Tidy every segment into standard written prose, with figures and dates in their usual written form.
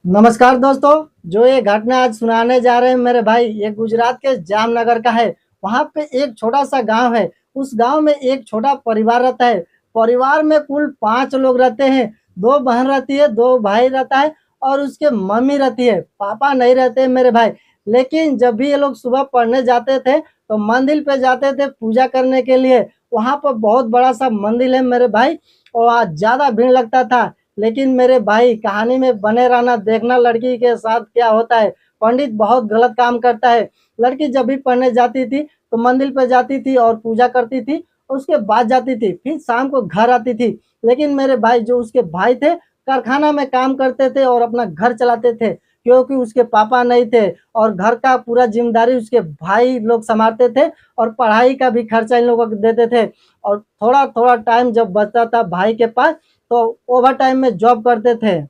नमस्कार दोस्तों। जो ये घटना आज सुनाने जा रहे हैं मेरे भाई, ये गुजरात के जामनगर का है। वहाँ पे एक छोटा सा गांव है। उस गांव में एक छोटा परिवार रहता है। परिवार में कुल 5 लोग रहते हैं। 2 बहन रहती है, 2 भाई रहता है और उसके मम्मी रहती है। पापा नहीं रहते मेरे भाई। लेकिन जब भी ये लोग सुबह पढ़ने जाते थे तो मंदिर पे जाते थे पूजा करने के लिए। वहाँ पर बहुत बड़ा सा मंदिर है मेरे भाई, और वहाँ ज्यादा भीड़ लगता था। लेकिन मेरे भाई, कहानी में बने रहना, देखना लड़की के साथ क्या होता है। पंडित बहुत गलत काम करता है। लड़की जब भी पढ़ने जाती थी तो मंदिर पर जाती थी और पूजा करती थी, उसके बाद जाती थी, फिर शाम को घर आती थी। लेकिन मेरे भाई, जो उसके भाई थे, कारखाना में काम करते थे और अपना घर चलाते थे, क्योंकि उसके पापा नहीं थे और घर का पूरा जिम्मेदारी उसके भाई लोग संभालते थे और पढ़ाई का भी खर्चा इन लोगों को देते थे। और थोड़ा थोड़ा टाइम जब बचता था भाई के पास तो ओवर टाइम में जॉब करते थे।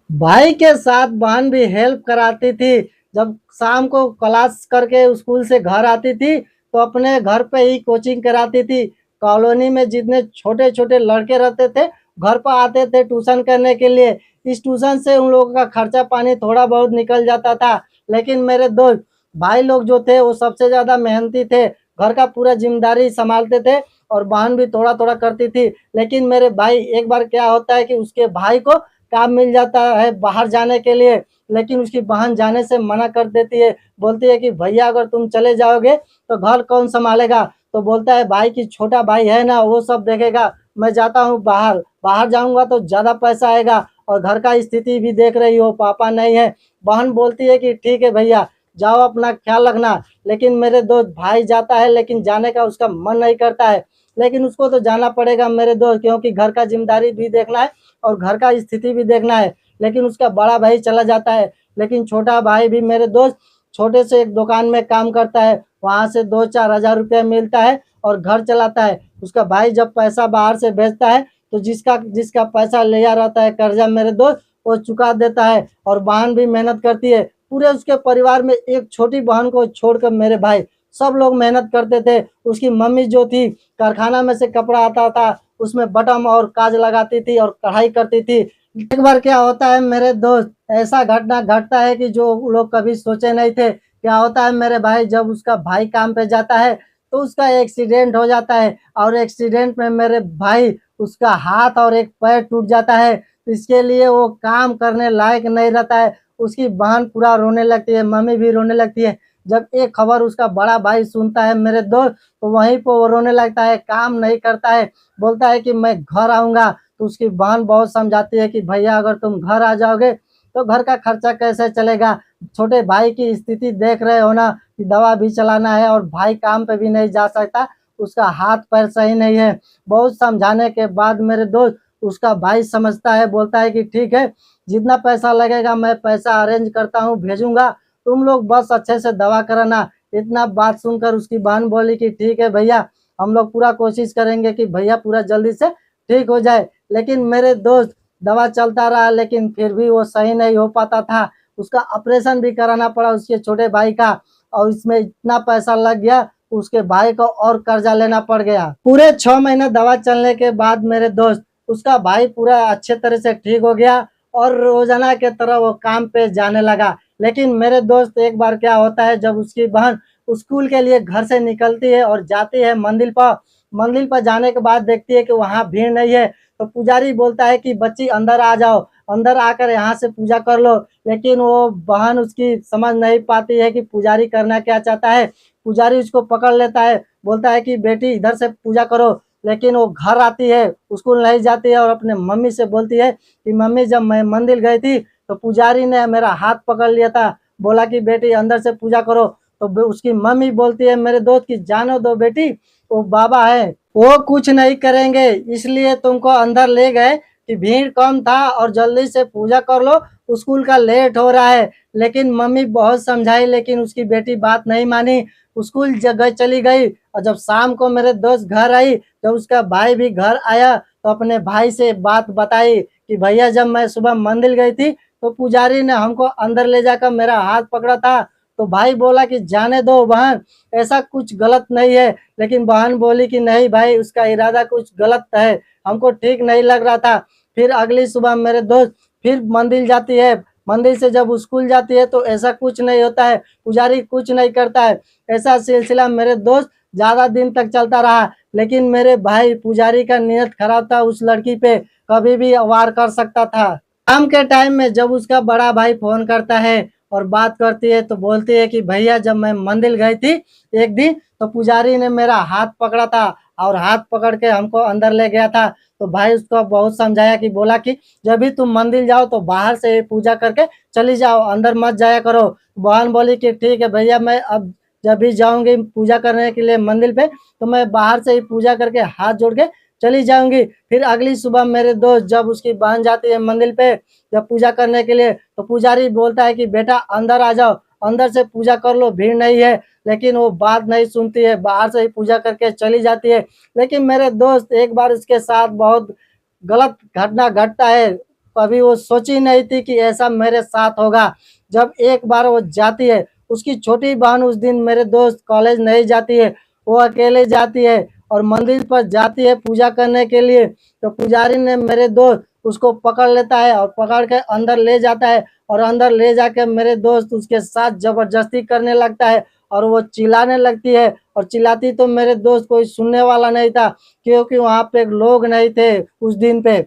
भाई के साथ बहन भी हेल्प कराती थी। जब शाम को क्लास करके स्कूल से घर आती थी तो अपने घर पे ही कोचिंग कराती थी। कॉलोनी में जितने छोटे छोटे लड़के रहते थे, घर पर आते थे ट्यूशन करने के लिए। इस ट्यूशन से उन लोगों का खर्चा पानी थोड़ा बहुत निकल जाता था। लेकिन मेरे दोस्त भाई लोग जो थे वो सबसे ज्यादा मेहनती थे, घर का पूरा जिम्मेदारी संभालते थे और बहन भी थोड़ा थोड़ा करती थी। लेकिन मेरे भाई, एक बार क्या होता है कि उसके भाई को काम मिल जाता है बाहर जाने के लिए। लेकिन उसकी बहन जाने से मना कर देती है, बोलती है कि भैया अगर तुम चले जाओगे तो घर कौन संभालेगा। तो बोलता है भाई कि छोटा भाई है ना, वो सब देखेगा, मैं जाता हूँ बाहर। बाहर जाऊंगा तो ज्यादा पैसा आएगा और घर का स्थिति भी देख रही हो, पापा नहीं है। बहन बोलती है कि ठीक है भैया, जाओ अपना ख्याल रखना। लेकिन मेरे दोस्त भाई जाता है, लेकिन जाने का उसका मन नहीं करता है। लेकिन उसको तो जाना पड़ेगा मेरे दोस्त, क्योंकि घर का जिम्मेदारी भी देखना है और घर का स्थिति भी देखना है। लेकिन उसका बड़ा भाई चला जाता है। लेकिन छोटा भाई भी मेरे दोस्त छोटे से एक दुकान में काम करता है, वहां से 2-4 हजार रुपया मिलता है और घर चलाता है। उसका भाई जब पैसा बाहर से भेजता है तो जिसका जिसका पैसा लिया रहता है कर्जा मेरे दोस्त, वो चुका देता है। और बहन भी मेहनत करती है। पूरे उसके परिवार में एक छोटी बहन को छोड़कर मेरे भाई सब लोग मेहनत करते थे। उसकी मम्मी जो थी, कारखाना में से कपड़ा आता था, उसमें बटन और काज लगाती थी और कढ़ाई करती थी। एक बार क्या होता है मेरे दोस्त, ऐसा घटना घटता है कि जो लोग कभी सोचे नहीं थे। क्या होता है मेरे भाई, जब उसका भाई काम पे जाता है तो उसका एक्सीडेंट हो जाता है और एक्सीडेंट में मेरे भाई उसका हाथ और एक पैर टूट जाता है। तो इसके लिए वो काम करने लायक नहीं रहता है। उसकी बहन पूरा रोने लगती है, मम्मी भी रोने लगती है। जब एक खबर उसका बड़ा भाई सुनता है मेरे दोस्त, तो वहीं पर वो रोने लगता है, काम नहीं करता है, बोलता है कि मैं घर आऊंगा। तो उसकी बहन बहुत समझाती है कि भैया अगर तुम घर आ जाओगे तो घर का खर्चा कैसे चलेगा। छोटे भाई की स्थिति देख रहे हो ना, कि दवा भी चलाना है और भाई काम पे भी नहीं जा सकता, उसका हाथ पैर सही नहीं है। बहुत समझाने के बाद मेरे दोस्त उसका भाई समझता है, बोलता है कि ठीक है, जितना पैसा लगेगा मैं पैसा अरेंज करता हूँ, भेजूंगा, तुम लोग बस अच्छे से दवा कराना। इतना बात सुनकर उसकी बहन बोली कि ठीक है भैया, हम लोग पूरा कोशिश करेंगे कि भैया पूरा जल्दी से ठीक हो जाए। लेकिन मेरे दोस्त दवा चलता रहा, लेकिन फिर भी वो सही नहीं हो पाता था। उसका ऑपरेशन भी कराना पड़ा उसके छोटे भाई का, और इसमें इतना पैसा लग गया, उसके भाई को और कर्जा लेना पड़ गया। पूरे 6 महीने दवा चलने के बाद मेरे दोस्त उसका भाई पूरा अच्छे तरह से ठीक हो गया और रोजाना के तरह वो काम पे जाने लगा। लेकिन मेरे दोस्त, एक बार क्या होता है, जब उसकी बहन स्कूल के लिए घर से निकलती है और जाती है मंदिर पर, मंदिर पर जाने के बाद देखती है कि वहाँ भीड़ नहीं है। तो पुजारी बोलता है कि बच्ची अंदर आ जाओ, अंदर आकर यहाँ से पूजा कर लो। लेकिन वो बहन उसकी समझ नहीं पाती है कि पुजारी करना क्या चाहता है। पुजारी उसको पकड़ लेता है, बोलता है कि बेटी इधर से पूजा करो। लेकिन वो घर आती है, स्कूल नहीं जाती है और अपने मम्मी से बोलती है कि मम्मी, जब मैं मंदिर गई थी तो पुजारी ने मेरा हाथ पकड़ लिया था, बोला कि बेटी अंदर से पूजा करो। तो उसकी मम्मी बोलती है मेरे दोस्त की जानो दो बेटी, वो बाबा है, वो कुछ नहीं करेंगे, इसलिए तुमको अंदर ले गए कि भीड़ कम था और जल्दी से पूजा कर लो, स्कूल का लेट हो रहा है। लेकिन मम्मी बहुत समझाई, लेकिन उसकी बेटी बात नहीं मानी, स्कूल जगह चली गई। और जब शाम को मेरे दोस्त घर आई, जब उसका भाई भी घर आया, तो अपने भाई से बात बताई कि भैया, जब मैं सुबह मंदिर गई थी तो पुजारी ने हमको अंदर ले जाकर मेरा हाथ पकड़ा था। तो भाई बोला कि जाने दो बहन, ऐसा कुछ गलत नहीं है। लेकिन बहन बोली कि नहीं भाई, उसका इरादा कुछ गलत है, हमको ठीक नहीं लग रहा था। फिर अगली सुबह मेरे दोस्त फिर मंदिर जाती है। मंदिर से जब स्कूल जाती है तो ऐसा कुछ नहीं होता है, पुजारी कुछ नहीं करता है। ऐसा सिलसिला मेरे दोस्त ज़्यादा दिन तक चलता रहा, लेकिन मेरे भाई पुजारी का नियत खराब था, उस लड़की पे कभी भी वार कर सकता था। शाम के टाइम में जब उसका बड़ा भाई फ़ोन करता है और बात करती है तो बोलती है कि भैया जब मैं मंदिर गई थी एक दिन तो पुजारी ने मेरा हाथ पकड़ा था और हाथ पकड़ के हमको अंदर ले गया था। तो भाई उसको बहुत समझाया कि बोला कि जब भी तुम मंदिर जाओ तो बाहर से पूजा करके चली जाओ, अंदर मत जाया करो। बहन बोली कि ठीक है भैया, मैं अब जब भी जाऊंगी पूजा करने के लिए मंदिर पे तो मैं बाहर से ही पूजा करके हाथ जोड़ के चली जाऊंगी। फिर अगली सुबह मेरे दोस्त जब उसकी बहन जाती है मंदिर पे जब पूजा करने के लिए तो पुजारी बोलता है कि बेटा अंदर आ जाओ, अंदर से पूजा कर लो, भीड़ नहीं है। लेकिन वो बात नहीं सुनती है, बाहर से ही पूजा करके चली जाती है। लेकिन मेरे दोस्त एक बार उसके साथ बहुत गलत घटना घटता है, कभी वो सोची नहीं थी कि ऐसा मेरे साथ होगा। जब एक बार वो जाती है, उसकी छोटी बहन उस दिन मेरे दोस्त कॉलेज नहीं जाती है, वो अकेले जाती है और मंदिर पर जाती है पूजा करने के लिए। तो पुजारी ने मेरे दोस्त उसको पकड़ लेता है और पकड़ के अंदर ले जाता है और अंदर ले जाकर मेरे दोस्त उसके साथ जबरदस्ती करने लगता है और वो चिल्लाने लगती है और चिल्लाती तो मेरे दोस्त कोई सुनने वाला नहीं था, क्योंकि वहाँ पे लोग नहीं थे उस दिन पे।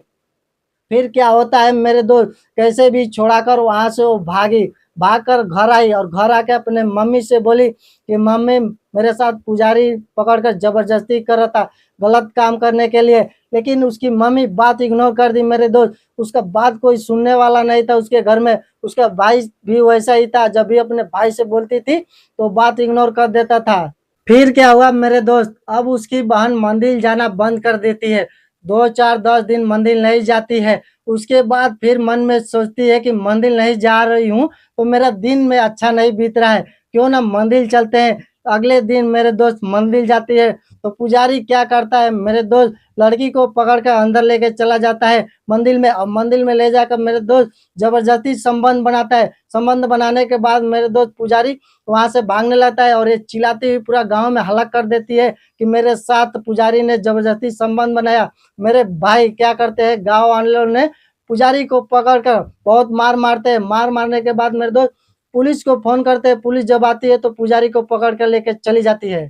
फिर क्या होता है, मेरे दोस्त कैसे भी छुड़ाकर वहां से वो भागकर घर आई और घर आके अपने मम्मी से बोली कि मम्मी मेरे साथ पुजारी पकड़कर जबरदस्ती कर रहा था गलत काम करने के लिए। लेकिन उसकी मम्मी बात इग्नोर कर दी मेरे दोस्त, उसका बात कोई सुनने वाला नहीं था उसके घर में। उसका भाई भी वैसा ही था, जब भी अपने भाई से बोलती थी तो बात इग्नोर कर देता था। फिर क्या हुआ मेरे दोस्त, अब उसकी बहन मंदिर जाना बंद कर देती है, 2 4 10 दिन मंदिर नहीं जाती है। उसके बाद फिर मन में सोचती है कि मंदिर नहीं जा रही हूँ तो मेरा दिन में अच्छा नहीं बीत रहा है, क्यों ना मंदिर चलते हैं। अगले दिन मेरे दोस्त मंदिर जाती है तो पुजारी क्या करता है, मेरे दोस्त लड़की को पकड़ कर अंदर लेके चला जाता है मंदिर में। और मंदिर में ले जाकर मेरे दोस्त जबरदस्ती संबंध बनाता है। संबंध बनाने के बाद मेरे दोस्त पुजारी वहां से भागने लगता है और ये चिल्लाती हुई पूरा गांव में हल्ला कर देती है कि मेरे साथ पुजारी ने जबरदस्ती संबंध बनाया। मेरे भाई क्या करते हैं, गांव वालों ने पुजारी को पकड़कर बहुत मार मारते हैं। मार मारने के बाद मेरे दोस्त पुलिस को फोन करते हैं। पुलिस जब आती है तो पुजारी को पकड़ कर लेके चली जाती है।